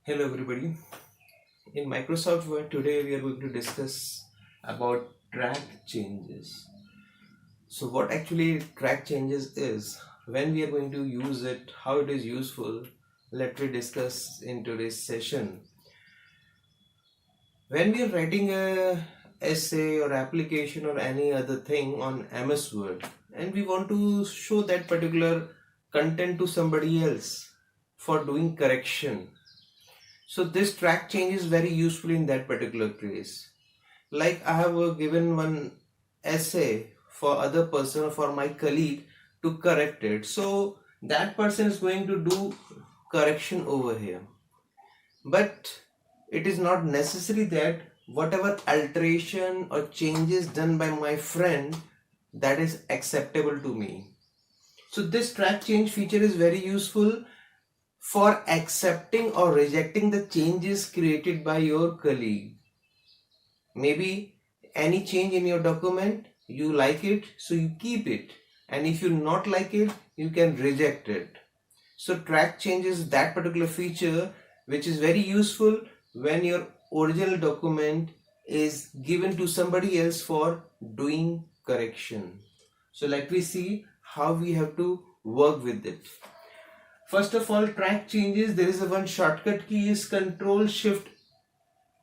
Hello everybody. In Microsoft Word today we are going to discuss about track changes. So what actually track changes is, when we are going to use it, how it is useful, let me discuss in today's session. When we are writing a essay or application or any other thing on MS Word and we want to show that particular content to somebody else for doing correction, so this track change is very useful in that particular case. Like I have given one essay for other person or for my colleague to correct it. So that person is going to do correction over here. But it is not necessary that whatever alteration or changes done by my friend, that is acceptable to me. So this track change feature is very useful for accepting or rejecting the changes created by your colleague. Maybe any change in your document, you like it, so you keep it. And if you not like it, you can reject it. So track change is that particular feature which is very useful when your original document is given to somebody else for doing correction. So let me see how we have to work with it. First of all, track changes, there is a one shortcut key is Control Shift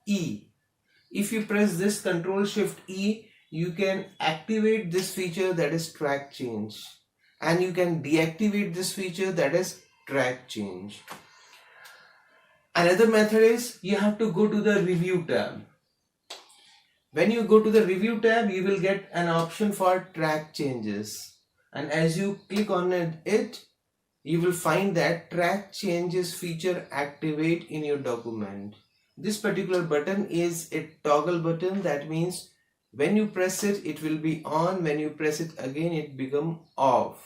E. If you press this Control Shift E, you can activate this feature, that is track change, and you can deactivate this feature, that is track change. Another method is you have to go to the Review tab. When you go to the Review tab, you will get an option for track changes, and as you click on it, you will find that track changes feature activate in your document. This particular button is a toggle button. That means when you press it, it will be on. When you press it again, it become off.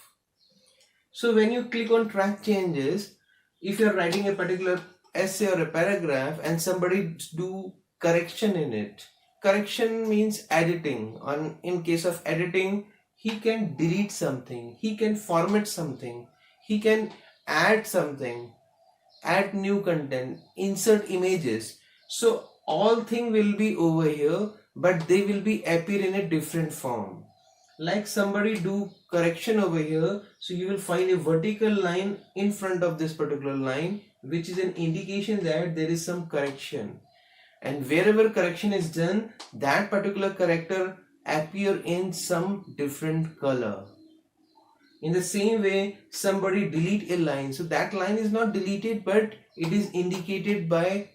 So when you click on track changes, if you are writing a particular essay or a paragraph and somebody do correction in it, correction means editing. In case of editing, he can delete something, he can format something, he can add something, add new content, insert images. So all thing will be over here, but they will be appear in a different form. Like somebody do correction over here, so you will find a vertical line in front of this particular line, which is an indication that there is some correction. And wherever correction is done, that particular character appear in some different color. In the same way, somebody delete a line, so that line is not deleted, but it is indicated by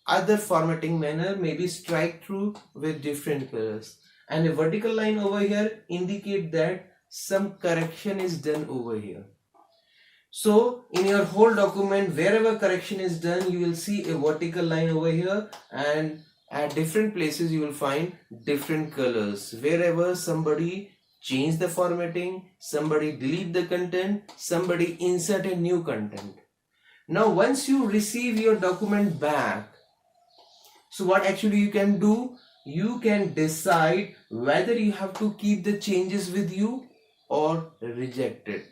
other formatting manner, maybe strike through with different colors. And a vertical line over here indicate that some correction is done over here. So in your whole document, wherever correction is done, you will see a vertical line over here, and at different places you will find different colors. Wherever somebody change the formatting, somebody delete the content, somebody insert a new content. Now once you receive your document back, so what actually you can do, you can decide whether you have to keep the changes with you or reject it.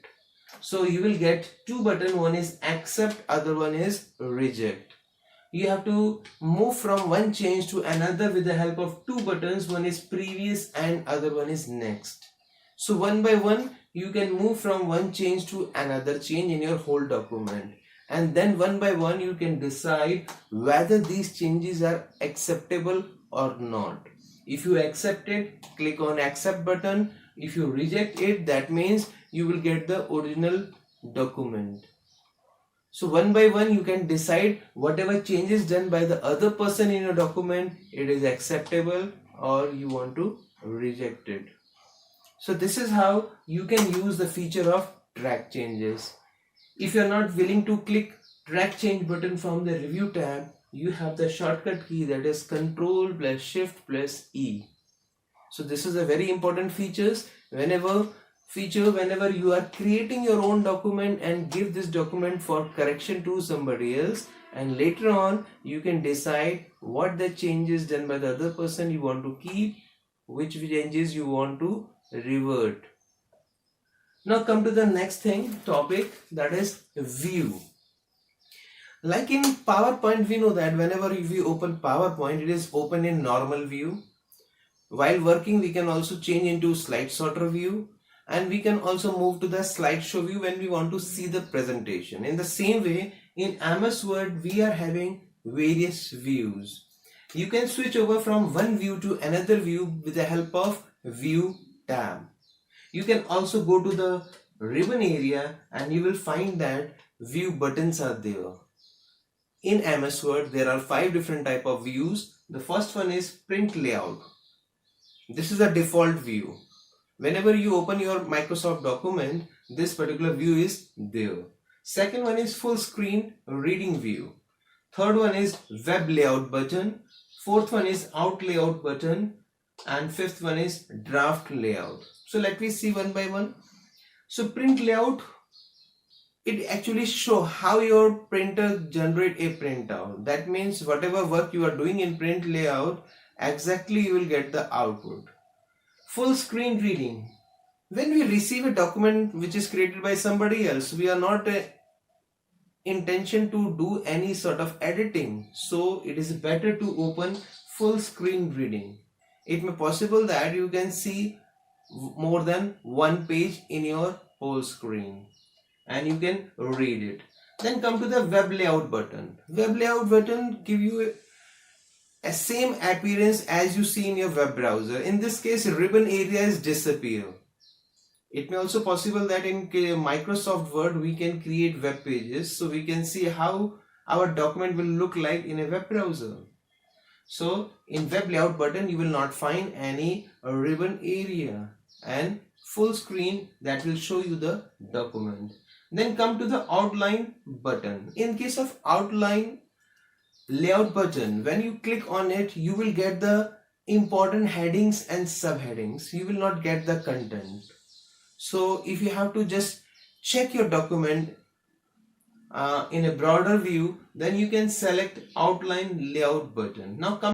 So you will get two buttons, one is accept, other one is reject. You have to move from one change to another with the help of two buttons, one is previous and other one is next. So one by one you can move from one change to another change in your whole document, and then one by one you can decide whether these changes are acceptable or not. If you accept it, click on accept button. If you reject it, that means you will get the original document. So one by one you can decide whatever changes done by the other person in your document, it is acceptable or you want to reject it. So this is how you can use the feature of track changes. If you are not willing to click track change button from the Review tab, you have the shortcut key, that is Control plus Shift plus E. So this is a very important features. Whenever you are creating your own document and give this document for correction to somebody else, and later on you can decide what the changes done by the other person you want to keep, which changes you want to revert. Now come to the next topic, that is view. Like in PowerPoint, we know that whenever we open PowerPoint, it is open in normal view. While working, we can also change into slide sorter view, and we can also move to the slideshow view when we want to see the presentation. In the same way, in MS Word, we are having various views. You can switch over from one view to another view with the help of View tab. You can also go to the ribbon area and you will find that view buttons are there. In MS Word, there are 5 different type of views. The first one is print layout. This is the default view. Whenever you open your Microsoft document, this particular view is there. Second one is full screen reading view. Third one is web layout button. Fourth one is out layout button. And fifth one is draft layout. So let me see one by one. So print layout, it actually show how your printer generate a printout. That means whatever work you are doing in print layout, exactly you will get the output. Full screen reading. When we receive a document which is created by somebody else, we are not intention to do any sort of editing. So it is better to open full screen reading. It may possible that you can see more than one page in your whole screen and you can read it. Then come to the web layout button. Web layout button give you a same appearance as you see in your web browser. In this case, ribbon areas disappear. It may also possible that in Microsoft Word we can create web pages, so we can see how our document will look like in a web browser. So in web layout button you will not find any ribbon area and full screen that will show you the document. Then come to the outline button. In case of outline layout button, when you click on it, you will get the important headings and subheadings. You will not get the content. So if you have to just check your document in a broader view, then you can select outline layout button. Now come